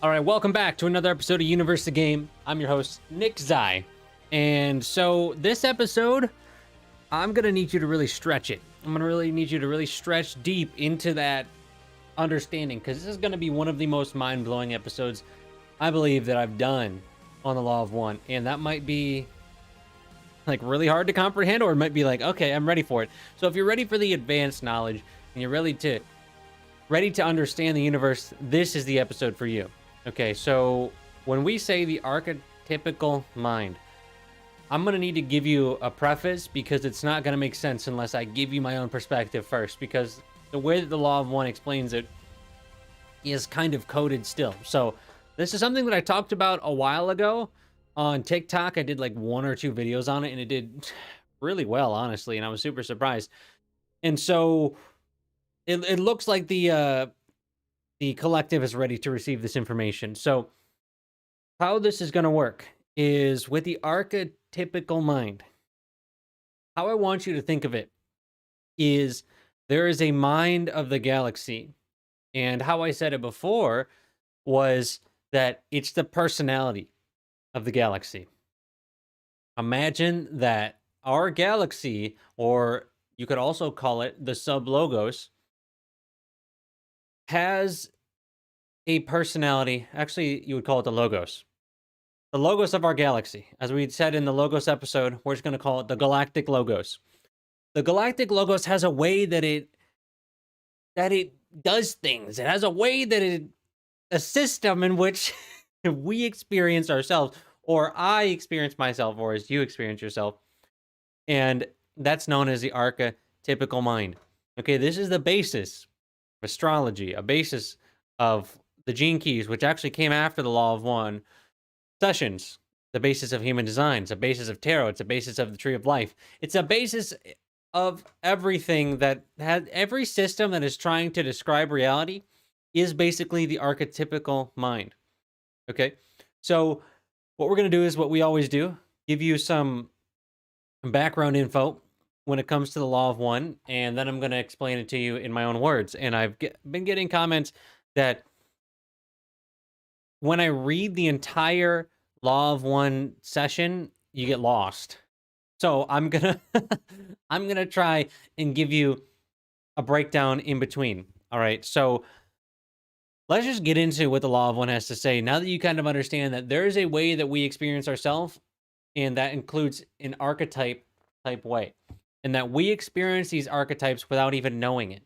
All right, welcome back to another episode of Universe the Game. I'm your host, Nick Zai. And so this episode, I'm going to need you to really stretch it. I'm going to really need you to really stretch deep into that understanding, because this is going to be one of the most mind-blowing episodes I believe that I've done on the Law of One. And that might be like really hard to comprehend, or it might be like, okay, I'm ready for it. So if you're ready for the advanced knowledge and you're ready to understand the universe, this is the episode for you. Okay, so when we say the archetypical mind, I'm going to need to give you a preface, because it's not going to make sense unless I give you my own perspective first, because the way that the Law of One explains it is kind of coded still. So this is something that I talked about a while ago on TikTok. I did like 1 or 2 videos on it, and it did really well, honestly, and I was super surprised. And so it looks like the collective is ready to receive this information. So how this is going to work is with the archetypical mind. How I want you to think of it is there is a mind of the galaxy. And how I said it before was that it's the personality of the galaxy. Imagine that our galaxy, or you could also call it the sub-logos, has a personality. Actually, you would call it the logos. The logos of our galaxy. As we said in the logos episode, we're just going to call it the galactic logos. The galactic logos has a way that it does things. It has a way that a system in which we experience ourselves, or I experience myself, or as you experience yourself. And that's known as the archetypical mind. Okay, this is the basis of astrology, a basis of the gene keys, which actually came after the Law of One sessions, the basis of human design, it's a basis of tarot, it's a basis of the tree of life. It's a basis of everything that had every system that is trying to describe reality is basically the archetypical mind. Okay, so what we're going to do is what we always do, give you some background info when it comes to the Law of One, and then I'm going to explain it to you in my own words. And I've been getting comments that when I read the entire Law of One session, you get lost. So I'm gonna I'm gonna try and give you a breakdown in between. All right. So let's just get into what the Law of One has to say. Now that you kind of understand that there is a way that we experience ourselves, and that includes an archetype type way, and that we experience these archetypes without even knowing it.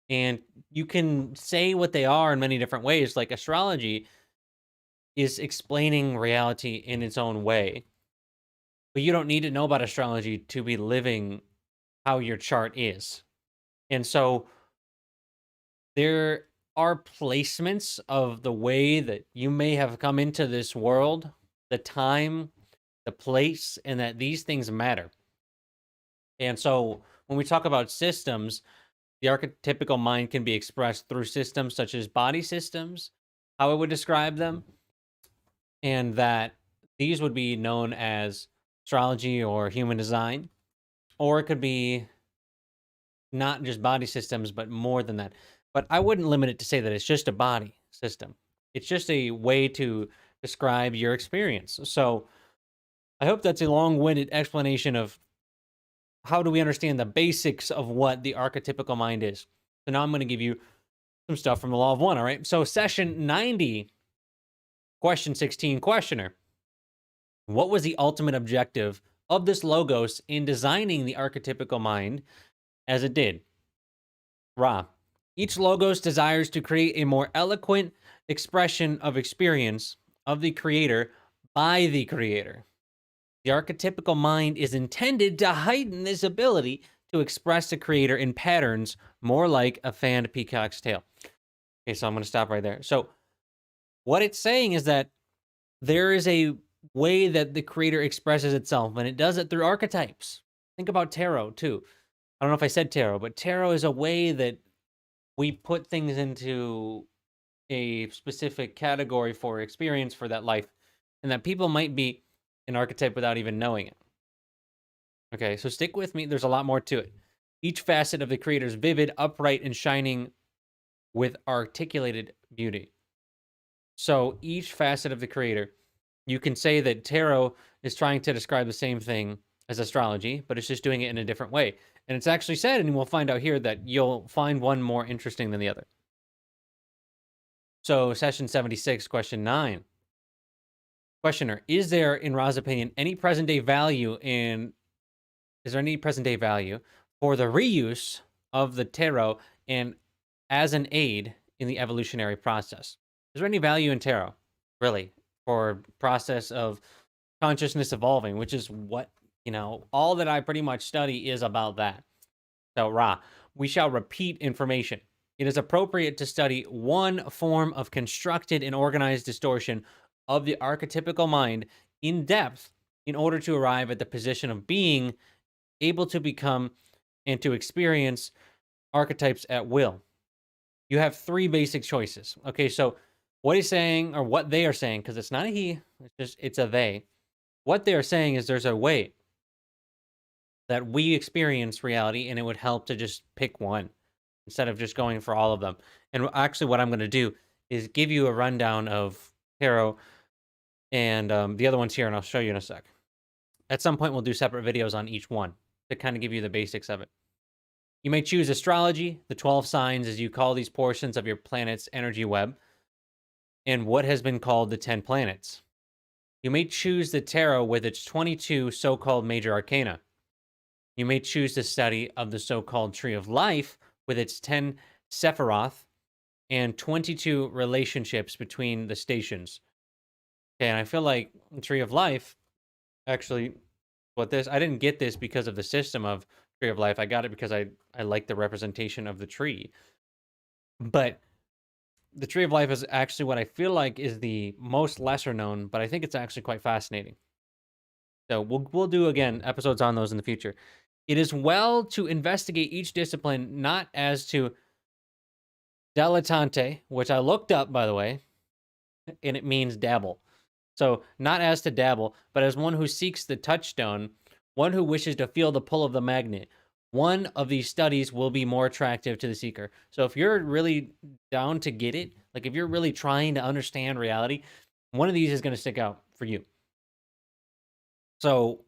And you can say what they are in many different ways, like astrology is explaining reality in its own way. But you don't need to know about astrology to be living how your chart is. And so there are placements of the way that you may have come into this world, the time, the place, and that these things matter. And so when we talk about systems, the archetypical mind can be expressed through systems such as body systems, how I would describe them, and that these would be known as astrology or human design, or it could be not just body systems, but more than that. But I wouldn't limit it to say that it's just a body system. It's just a way to describe your experience. So I hope that's a long-winded explanation of how do we understand the basics of what the archetypical mind is. So now I'm going to give you some stuff from the Law of One, all right? So session 90, question 16, questioner. What was the ultimate objective of this logos in designing the archetypical mind as it did? Ra. Each logos desires to create a more eloquent expression of experience of the creator by the creator. The archetypical mind is intended to heighten this ability to express the creator in patterns more like a fanned peacock's tail. Okay, so I'm going to stop right there. So what it's saying is that there is a way that the creator expresses itself, and it does it through archetypes. Think about tarot too. I don't know if I said tarot, but tarot is a way that we put things into a specific category for experience for that life, and that people might be an archetype without even knowing it. Okay, so stick with me. There's a lot more to it. Each facet of the creator is vivid, upright, and shining with articulated beauty. So each facet of the creator, you can say that tarot is trying to describe the same thing as astrology, but it's just doing it in a different way. And it's actually said, and we'll find out here, that you'll find one more interesting than the other. So, session 76, question 9. Questioner, is there, in Ra's opinion, any present day value for the reuse of the tarot and as an aid in the evolutionary process? Is there any value in tarot, really, for process of consciousness evolving, which is what, all that I pretty much study is about that. So, Ra, we shall repeat information. It is appropriate to study one form of constructed and organized distortion of the archetypical mind in depth in order to arrive at the position of being able to become and to experience archetypes at will. You have three basic choices. Okay, so what he's saying, or what they are saying, because it's not a he, it's a they. What they are saying is there's a way that we experience reality, and it would help to just pick one instead of just going for all of them. And actually, what I'm going to do is give you a rundown of tarot and the other ones here, and I'll show you in a sec. At some point, we'll do separate videos on each one to kind of give you the basics of it. You may choose astrology, the 12 signs, as you call these portions of your planet's energy web, and what has been called the 10 planets. You may choose the tarot with its 22 so-called major arcana. You may choose the study of the so-called Tree of Life with its 10 Sephiroth and 22 relationships between the stations. Okay, and I feel like Tree of Life, actually, I didn't get this because of the system of Tree of Life. I got it because I like the representation of the tree. But the Tree of Life is actually what I feel like is the most lesser known, but I think it's actually quite fascinating. So we'll do, again, episodes on those in the future. It is well to investigate each discipline not as to dilettante, which I looked up, by the way, and it means dabble. So not as to dabble, but as one who seeks the touchstone, one who wishes to feel the pull of the magnet. One of these studies will be more attractive to the seeker. So if you're really down to get it, like if you're really trying to understand reality, one of these is going to stick out for you. So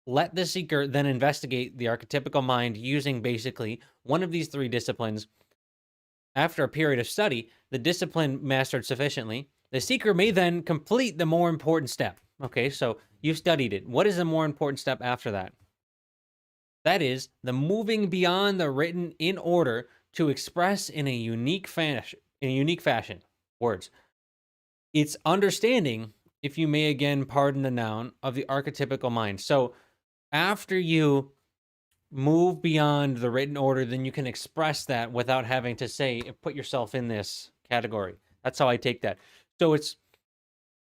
let the seeker then investigate the archetypical mind using basically one of these three disciplines. After a period of study, the discipline mastered sufficiently, the seeker may then complete the more important step. Okay, so you've studied it. What is the more important step after that? That is the moving beyond the written in order to express in a unique fashion. Words. It's understanding, if you may again pardon the noun, of the archetypical mind. So after you move beyond the written order, then you can express that without having to say, put yourself in this category. That's how I take that. So it's,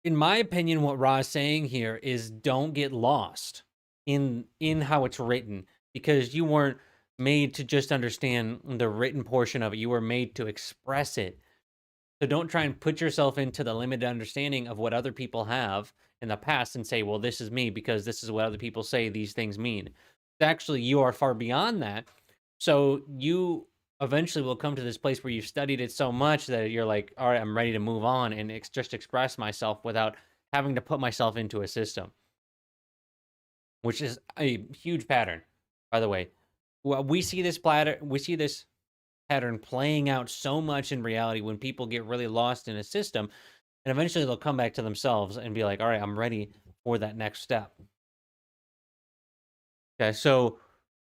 in my opinion, what Ra is saying here is don't get lost in how it's written, because you weren't made to just understand the written portion of it. You were made to express it. So don't try and put yourself into the limited understanding of what other people have in the past and say, well, this is me because this is what other people say these things mean. Actually, you are far beyond that. So you eventually will come to this place where you've studied it so much that you're like, all right, I'm ready to move on and just express myself without having to put myself into a system, which is a huge pattern, by the way. Well, we see this pattern playing out so much in reality when people get really lost in a system, and eventually they'll come back to themselves and be like, all right, I'm ready for that next step. Okay, so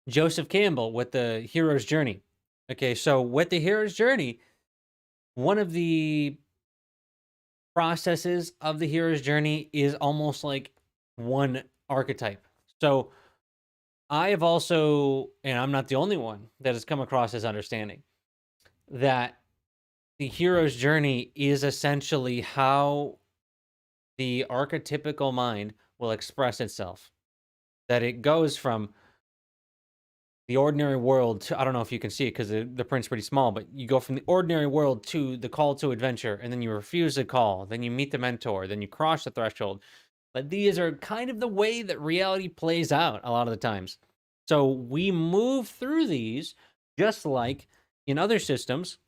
Joseph Campbell with the hero's journey. Okay, so with the hero's journey, one of the processes of the hero's journey is almost like one archetype. So I have also, and I'm not the only one that has come across this understanding, that the hero's journey is essentially how the archetypical mind will express itself. That it goes from the ordinary world to, I don't know if you can see it because the print's pretty small, but you go from the ordinary world to the call to adventure, and then you refuse the call, then you meet the mentor, then you cross the threshold. But these are kind of the way that reality plays out a lot of the times. So we move through these just like in other systems,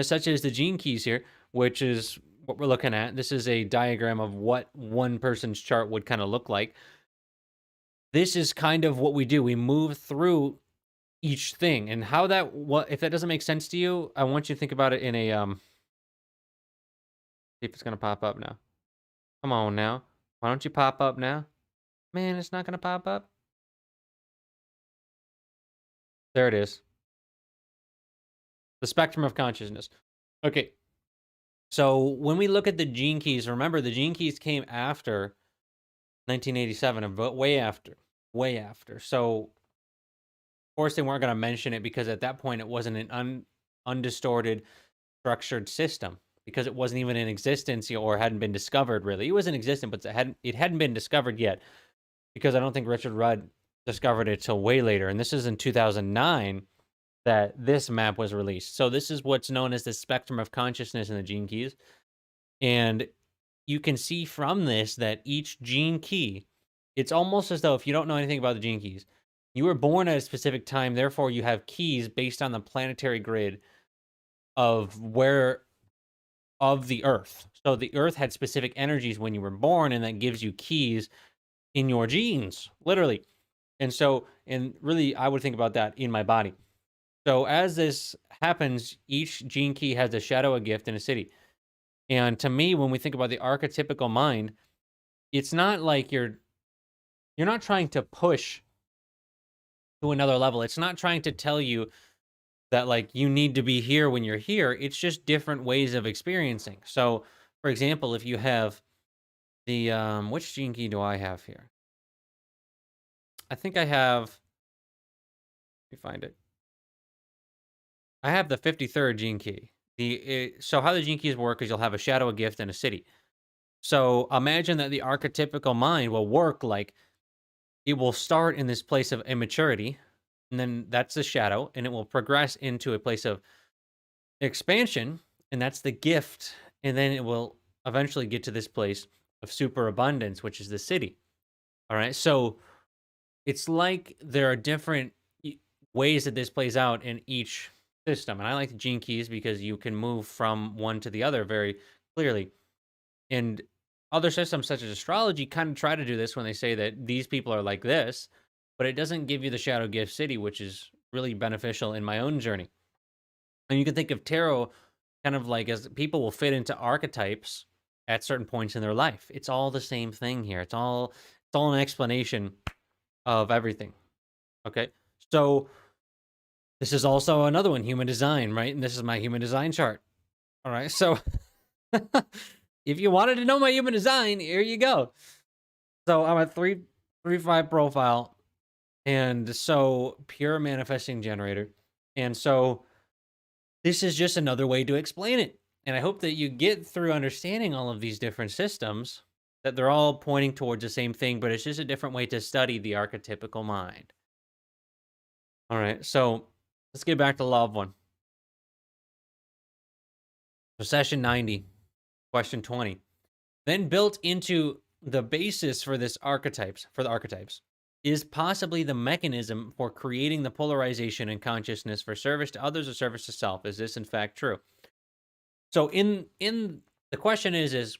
such as the gene keys here, which is what we're looking at. This is a diagram of what one person's chart would kind of look like. This is kind of what we do. We move through each thing, and how that, what if that doesn't make sense to you, I want you to think about it in a see if it's gonna pop up now. Come on now. Why don't you pop up now? Man, it's not gonna pop up. There it is. The spectrum of consciousness. Okay. So when we look at the gene keys, remember the gene keys came after 1987, but way after. Way after. So of course they weren't gonna mention it because at that point it wasn't an undistorted, structured system, because it wasn't even in existence or hadn't been discovered really. It was in existence, but it hadn't been discovered yet, because I don't think Richard Rudd discovered it till way later. And this is in 2009 that this map was released. So this is what's known as the spectrum of consciousness in the gene keys. And you can see from this that each gene key, it's almost as though if you don't know anything about the gene keys, you were born at a specific time, therefore you have keys based on the planetary grid of the Earth. So the Earth had specific energies when you were born, and that gives you keys in your genes, literally. And so, and really, I would think about that in my body. So as this happens, each gene key has a shadow, a gift, and a city. And to me, when we think about the archetypical mind, it's not like you're not trying to push to another level. It's not trying to tell you that like you need to be here when you're here. It's just different ways of experiencing. So, for example, if you have the which gene key do I have here? I think I have, let me find it. I have the 53rd gene key. So how the gene keys work is you'll have a shadow, a gift, and a city. So imagine that the archetypical mind will work like it will start in this place of immaturity, and then that's the shadow, and it will progress into a place of expansion, and that's the gift, and then it will eventually get to this place of superabundance, which is the city. All right, so it's like there are different ways that this plays out in each system, and I like the gene keys because you can move from one to the other very clearly. And other systems such as astrology kind of try to do this when they say that these people are like this, but it doesn't give you the shadow gift city, which is really beneficial in my own journey. And you can think of tarot kind of like as people will fit into archetypes at certain points in their life. It's all the same thing here. It's all an explanation of everything. Okay. So this is also another one, human design, right? And this is my human design chart. All right. So if you wanted to know my human design, here you go. So I'm a 3-5 profile, and so pure manifesting generator. And so this is just another way to explain it. And I hope that you get through understanding all of these different systems, that they're all pointing towards the same thing, but it's just a different way to study the archetypical mind. All right, so let's get back to Law of One. So session 90, question 20. Then built into the basis for the archetypes, is possibly the mechanism for creating the polarization in consciousness for service to others or service to self. Is this in fact true? So in the question is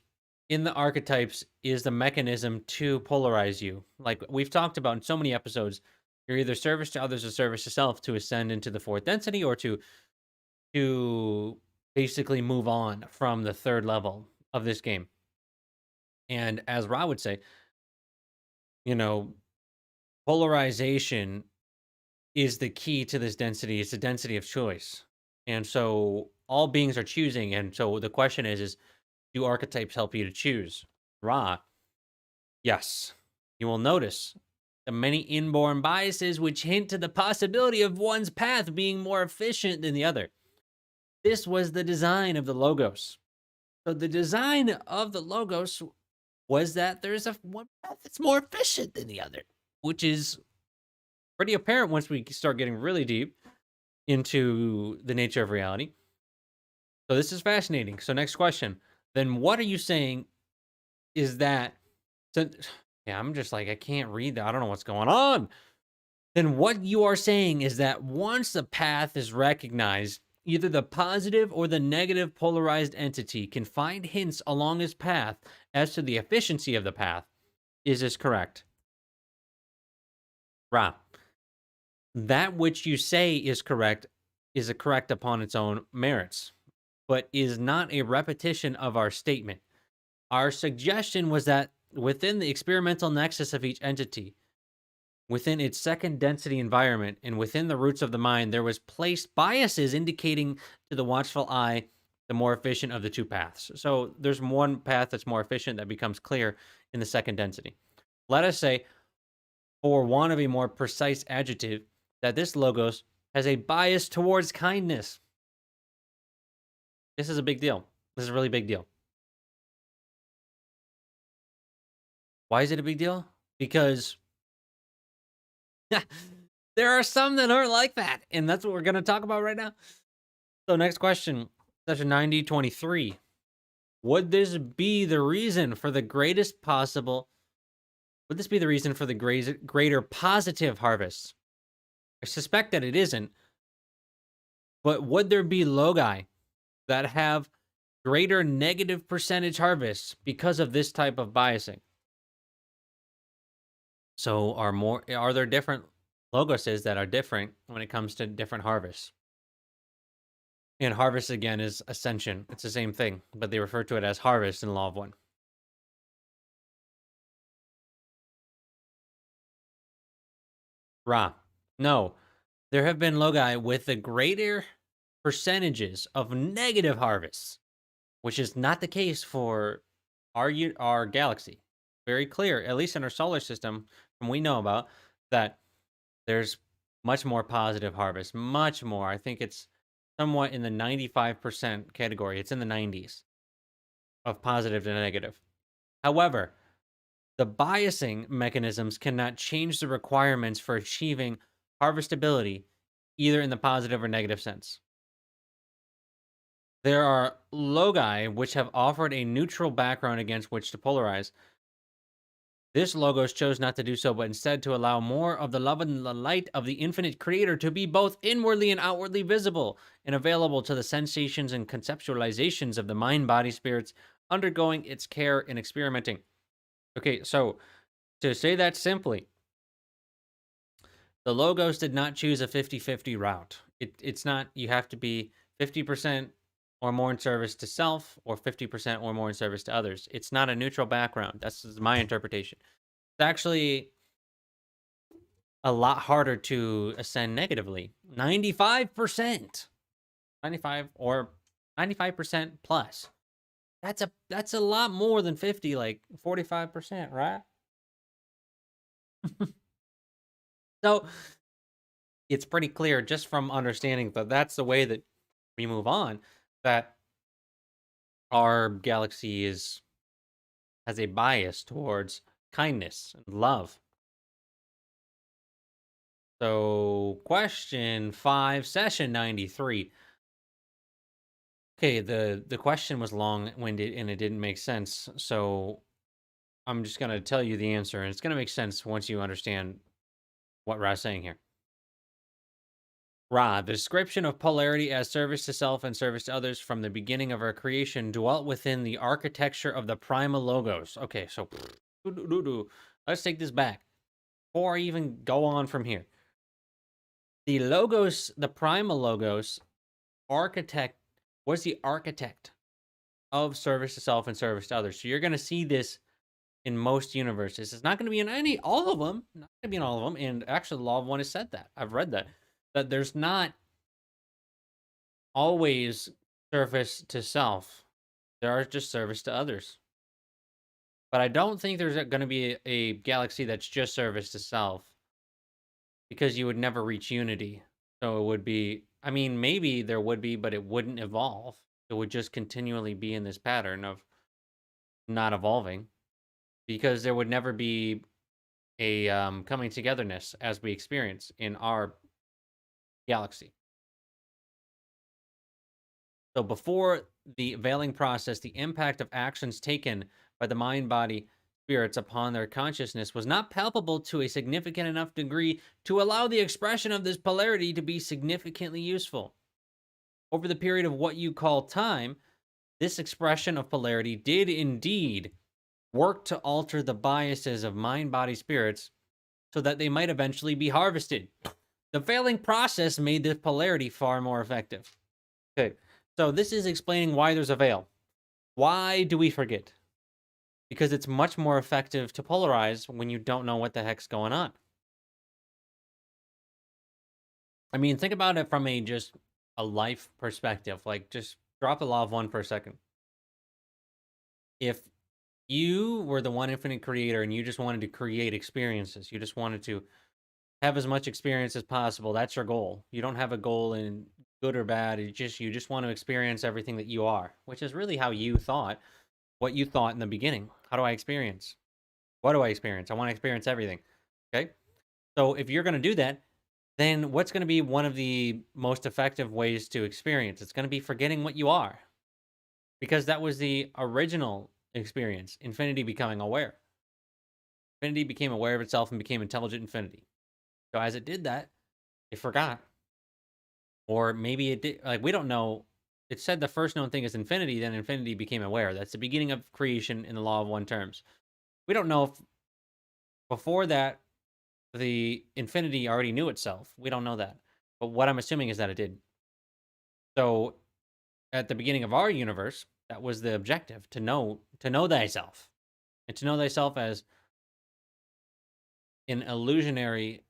in the archetypes is the mechanism to polarize you. Like we've talked about in so many episodes, you're either service to others or service to self to ascend into the fourth density, or to basically move on from the third level of this game. And as Ra would say, polarization is the key to this density. It's the density of choice. And so all beings are choosing. And so the question is do archetypes help you to choose? Ra, yes. You will notice the many inborn biases which hint to the possibility of one's path being more efficient than the other. This was the design of the Logos. So the design of the Logos was that there's one path that's more efficient than the other, which is pretty apparent once we start getting really deep into the nature of reality. So this is fascinating. So next question. Then what are you saying is that... So, yeah, I'm just like, I can't read that. I don't know what's going on. Then what you are saying is that once the path is recognized Either the positive or the negative polarized entity can find hints along his path as to the efficiency of the path. Is this correct? Ra. That which you say is correct is a correct upon its own merits, but is not a repetition of our statement. Our suggestion was that within the experimental nexus of each entity, within its second density environment, and within the roots of the mind, there was placed biases indicating to the watchful eye the more efficient of the two paths. So there's one path that's more efficient that becomes clear in the second density. Let us say, for want of a more precise adjective, that this logos has a bias towards kindness. This is a big deal. This is a really big deal. Why is it a big deal? Because there are some that aren't like that, and that's what we're going to talk about right now. So next question, session 9023. Would this be the reason for the greater positive harvests? I suspect that it isn't, but would there be loci that have greater negative percentage harvests because of this type of biasing? So are there different logoses that are different when it comes to different harvests? And harvest again is ascension. It's the same thing, but they refer to it as harvest in Law of One. Ra. No. There have been loci with the greater percentages of negative harvests, which is not the case for our galaxy. Very clear, at least in our solar system, from we know about, that there's much more positive harvest, much more. I think it's somewhat in the 95% category. It's in the 90s of positive to negative. However, the biasing mechanisms cannot change the requirements for achieving harvestability, either in the positive or negative sense. There are loci which have offered a neutral background against which to polarize. This logos chose not to do so, but instead to allow more of the love and the light of the infinite creator to be both inwardly and outwardly visible and available to the sensations and conceptualizations of the mind, body, spirits undergoing its care and experimenting. Okay, so to say that simply, the logos did not choose a 50-50 route. It's not, you have to be 50% or more in service to self or 50% or more in service to others. It's not a neutral background. That's my interpretation. It's actually a lot harder to ascend negatively. 95%. 95 or 95% plus. That's a lot more than 50, like 45%, right? So it's pretty clear just from understanding that that's the way that we move on, that our galaxy has a bias towards kindness and love. So question 5, session 93. Okay, the question was long-winded and it didn't make sense. So I'm just going to tell you the answer, and it's going to make sense once you understand what Ra's saying here. Ra, the description of polarity as service to self and service to others from the beginning of our creation dwelt within the architecture of the primal logos. Okay, so let's take this back before I even go on from here. The logos, the primal logos, was the architect of service to self and service to others. So you're going to see this in most universes. It's not going to be in all of them. Not going to be in all of them. And actually, the Law of One has said that. I've read that there's not always service to self. There are just service to others. But I don't think there's going to be a galaxy that's just service to self, because you would never reach unity. So it would be, I mean, maybe there would be, but it wouldn't evolve. It would just continually be in this pattern of not evolving, because there would never be a coming togetherness as we experience in our galaxy. So before the veiling process, the impact of actions taken by the mind, body, spirits upon their consciousness was not palpable to a significant enough degree to allow the expression of this polarity to be significantly useful. Over the period of what you call time, this expression of polarity did indeed work to alter the biases of mind, body, spirits so that they might eventually be harvested. The veiling process made this polarity far more effective. Okay, so this is explaining why there's a veil. Why do we forget? Because it's much more effective to polarize when you don't know what the heck's going on. I mean, think about it from just a life perspective. Like, just drop the law of one for a second. If you were the one infinite creator and you just wanted to create experiences, you just wanted to have as much experience as possible, that's your goal. You don't have a goal in good or bad. You just want to experience everything that you are, which is really how you thought, what you thought in the beginning. How do I experience? What do I experience? I want to experience everything. Okay? So if you're going to do that, then what's going to be one of the most effective ways to experience? It's going to be forgetting what you are. Because that was the original experience, infinity becoming aware. Infinity became aware of itself and became intelligent infinity. So as it did that, it forgot. Or maybe it did, like, we don't know. It said the first known thing is infinity, then infinity became aware. That's the beginning of creation in the law of one terms. We don't know if before that the infinity already knew itself. We don't know that. But what I'm assuming is that it did. So at the beginning of our universe, that was the objective, to know thyself. And to know thyself as an illusionary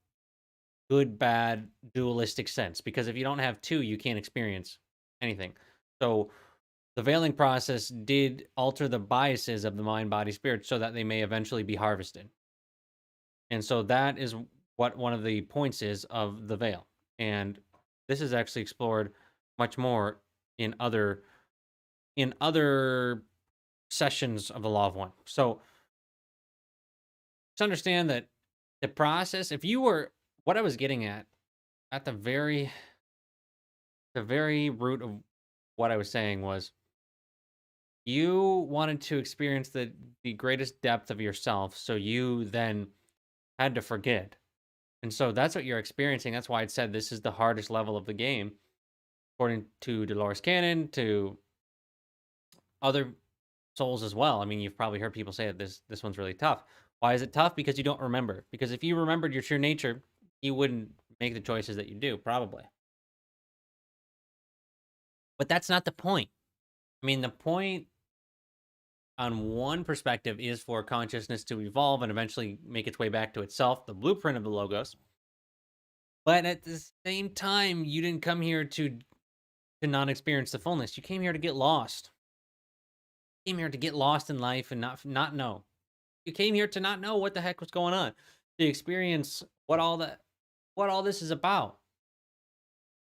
good, bad, dualistic sense. Because if you don't have two, you can't experience anything. So the veiling process did alter the biases of the mind, body, spirit so that they may eventually be harvested. And so that is what one of the points is of the veil. And this is actually explored much more in other sessions of the law of one. So just understand that the process, if you were, what I was getting at the very root of what I was saying was, you wanted to experience the greatest depth of yourself, so you then had to forget. And so that's what you're experiencing. That's why it said this is the hardest level of the game, according to Dolores Cannon, to other souls as well. I mean, you've probably heard people say that this one's really tough. Why is it tough? Because you don't remember. Because if you remembered your true nature, you wouldn't make the choices that you do, probably. But that's not the point. I mean, the point on one perspective is for consciousness to evolve and eventually make its way back to itself, the blueprint of the logos. But at the same time, you didn't come here to not experience the fullness. You came here to get lost. You came here to get lost in life and not know. You came here to not know what the heck was going on, to experience what all this is about.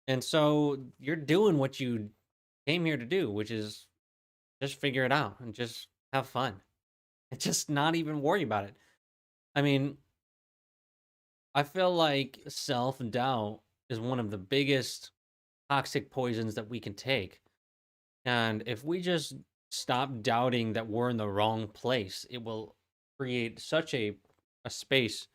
And so you're doing what you came here to do, which is just figure it out and just have fun. And just not even worry about it. I mean, I feel like self-doubt is one of the biggest toxic poisons that we can take. And if we just stop doubting that we're in the wrong place, it will create such a space.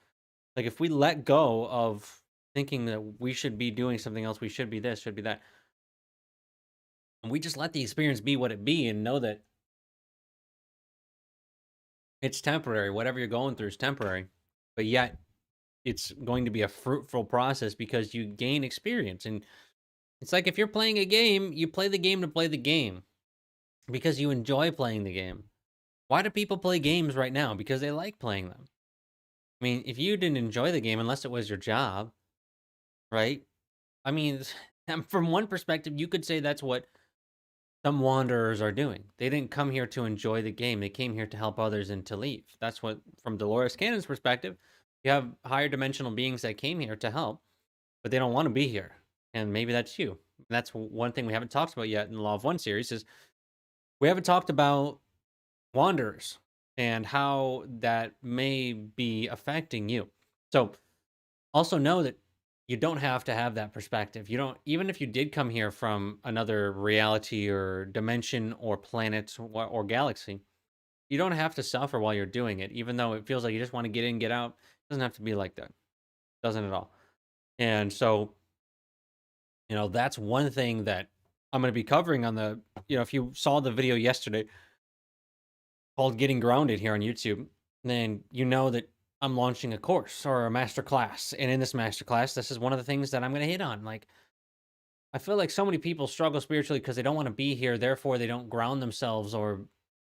Like, if we let go of thinking that we should be doing something else, we should be this, should be that, and we just let the experience be what it be and know that it's temporary. Whatever you're going through is temporary, but yet it's going to be a fruitful process because you gain experience. And it's like, if you're playing a game, you play the game to play the game because you enjoy playing the game. Why do people play games right now? Because they like playing them. I mean, if you didn't enjoy the game, unless it was your job, right? I mean, from one perspective, you could say that's what some wanderers are doing. They didn't come here to enjoy the game. They came here to help others and to leave. That's what, from Dolores Cannon's perspective, you have higher dimensional beings that came here to help, but they don't want to be here. And maybe that's you. That's one thing we haven't talked about yet in the Law of One series, is we haven't talked about wanderers and how that may be affecting you. So also know that you don't have to have that perspective. You don't, even if you did come here from another reality or dimension or planet or galaxy, you don't have to suffer while you're doing it, even though it feels like you just want to get in, get out. It doesn't have to be like that. It doesn't at all. And so, that's one thing that I'm going to be covering on the, if you saw the video yesterday called Getting Grounded here on YouTube, then you know that I'm launching a course or a master class. And in this master class, this is one of the things that I'm going to hit on. Like, I feel like so many people struggle spiritually because they don't want to be here. Therefore, they don't ground themselves or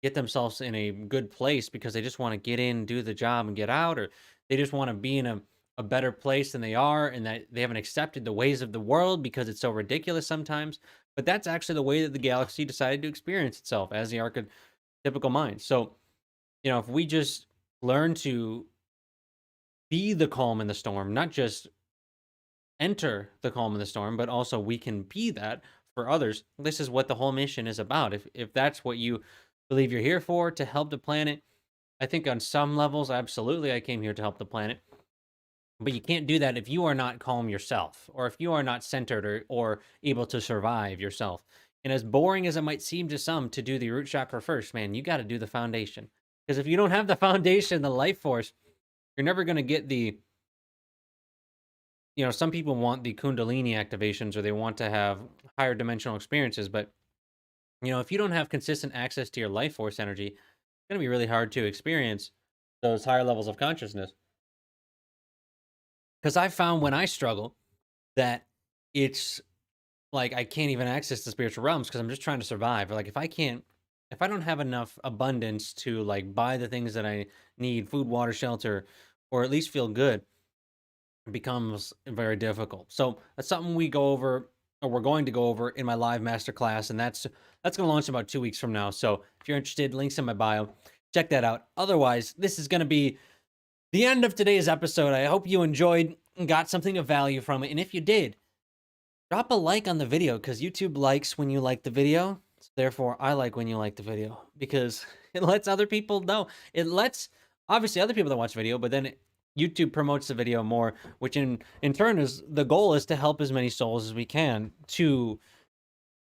get themselves in a good place because they just want to get in, do the job, and get out, or they just want to be in a better place than they are, and that they haven't accepted the ways of the world because it's so ridiculous sometimes. But that's actually the way that the galaxy decided to experience itself as the archetypical mind. So, if we just learn to be the calm in the storm, not just enter the calm in the storm, but also we can be that for others. This is what the whole mission is about. If that's what you believe you're here for, to help the planet, I think on some levels, absolutely, I came here to help the planet. But you can't do that if you are not calm yourself, or if you are not centered or able to survive yourself. And as boring as it might seem to some to do the root chakra first, man, you got to do the foundation. Because if you don't have the foundation, the life force, you're never going to get the, some people want the Kundalini activations or they want to have higher dimensional experiences. But, if you don't have consistent access to your life force energy, it's going to be really hard to experience those higher levels of consciousness. Because I found when I struggle that it's like I can't even access the spiritual realms because I'm just trying to survive. Like if I don't have enough abundance to like buy the things that I need, food, water, shelter, or at least feel good, it becomes very difficult. So that's something we go over, or we're going to go over in my live masterclass, and that's going to launch in about 2 weeks from now. So if you're interested, links in my bio, check that out. Otherwise, this is going to be the end of today's episode. I hope you enjoyed and got something of value from it. And if you did, drop a like on the video because YouTube likes when you like the video. Therefore, I like when you like the video because it lets other people know. It lets, obviously, other people that watch the video, but then YouTube promotes the video more, which in turn is the goal is to help as many souls as we can to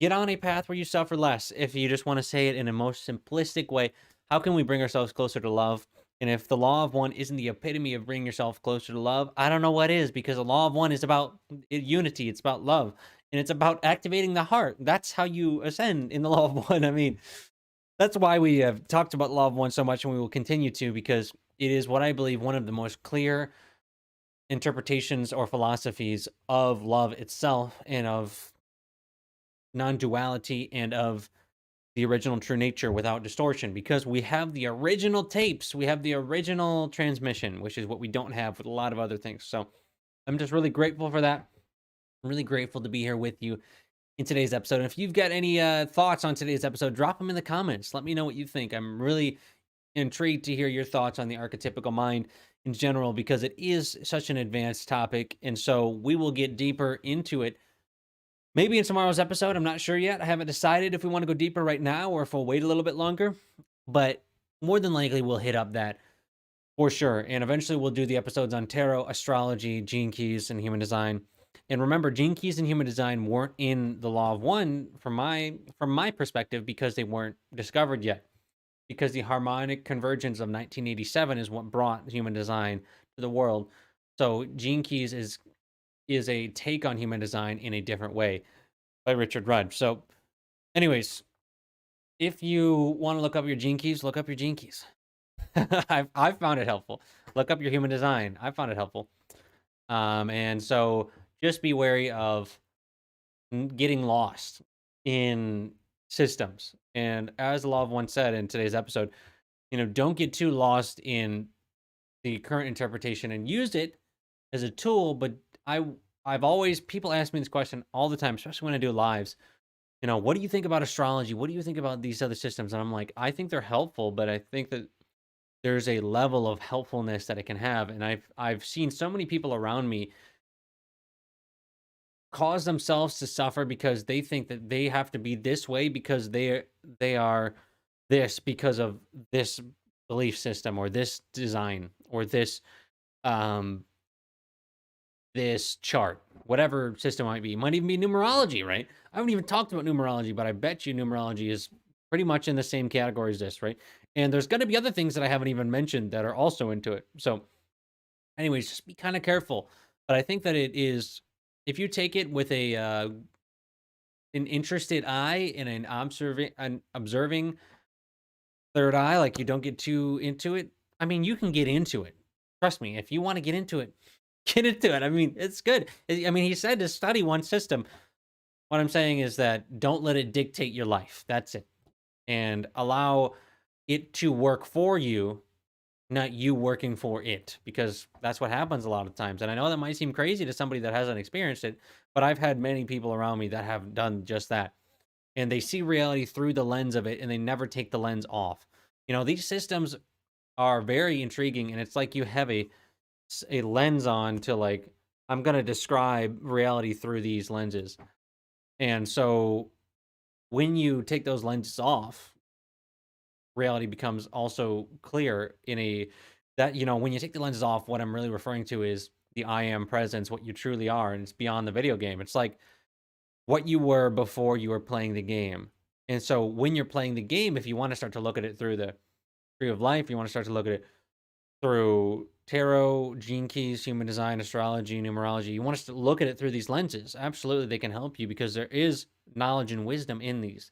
get on a path where you suffer less. If you just want to say it in a most simplistic way, how can we bring ourselves closer to love? And if the law of one isn't the epitome of bringing yourself closer to love, I don't know what is, because the law of one is about unity. It's about love. And it's about activating the heart. That's how you ascend in the law of one. I mean, that's why we have talked about law of one so much, and we will continue to, because it is what I believe one of the most clear interpretations or philosophies of love itself and of non-duality and of the original true nature without distortion, because we have the original tapes, we have the original transmission, which is what we don't have with a lot of other things. So I'm just really grateful for that. I'm really grateful to be here with you in today's episode. And if you've got any thoughts on today's episode, drop them in the comments. Let me know what you think. I'm really intrigued to hear your thoughts on the archetypical mind in general, because it is such an advanced topic. And so we will get deeper into it maybe in tomorrow's episode. I'm not sure yet. I haven't decided if we want to go deeper right now or if we'll wait a little bit longer. But more than likely, we'll hit up that for sure. And eventually, we'll do the episodes on tarot, astrology, gene keys, and human design. And remember, gene keys and human design weren't in the law of one from my perspective because they weren't discovered yet. Because the harmonic convergence of 1987 is what brought human design to the world. So gene keys is a take on human design in a different way by Richard Rudd. So anyways, if you want to look up your gene keys, look up your gene keys. I've found it helpful. Look up your human design. I found it helpful. And so just be wary of getting lost in systems. And as the law of one said in today's episode, don't get too lost in the current interpretation and use it as a tool. But I've always, people ask me this question all the time, especially when I do lives. What do you think about astrology? What do you think about these other systems? And I'm like, I think they're helpful, but I think that there's a level of helpfulness that it can have. And I've seen so many people around me cause themselves to suffer because they think that they have to be this way because they are this because of this belief system or this design or this this chart, whatever system might be. It might even be numerology, right? I haven't even talked about numerology, but I bet you numerology is pretty much in the same category as this, right? And there's going to be other things that I haven't even mentioned that are also into it. So anyways, just be kind of careful. But I think that it is, if you take it with a an interested eye and an observing third eye, like you don't get too into it. I mean, you can get into it. Trust me, if you want to get into it, get into it. I mean, it's good. I mean, he said to study one system. What I'm saying is that don't let it dictate your life. That's it. And allow it to work for you, not you working for it, because that's what happens a lot of times. And I know that might seem crazy to somebody that hasn't experienced it, but I've had many people around me that have done just that. And they see reality through the lens of it and they never take the lens off. You know, these systems are very intriguing, and it's like you have a lens on to, like, I'm going to describe reality through these lenses. And so when you take those lenses off, reality becomes also clear in a that, you know, when you take the lenses off, what I'm really referring to is the I am presence, what you truly are, and it's beyond the video game. It's like what you were before you were playing the game. And so when you're playing the game, if you want to start to look at it through the tree of life, you want to start to look at it through tarot, gene keys, human design, astrology, numerology, you want us to look at it through these lenses. Absolutely, they can help you because there is knowledge and wisdom in these.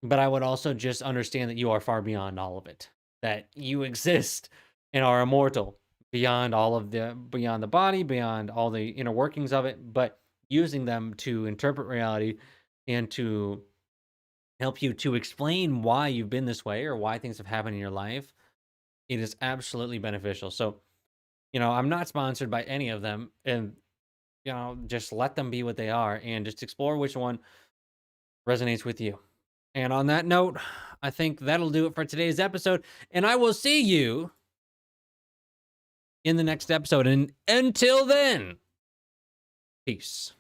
But I would also just understand that you are far beyond all of it, that you exist and are immortal beyond beyond the body, beyond all the inner workings of it, but using them to interpret reality and to help you to explain why you've been this way or why things have happened in your life. It is absolutely beneficial. So, you know, I'm not sponsored by any of them, and, you know, just let them be what they are and just explore which one resonates with you. And on that note, I think that'll do it for today's episode, and I will see you in the next episode. And until then, peace.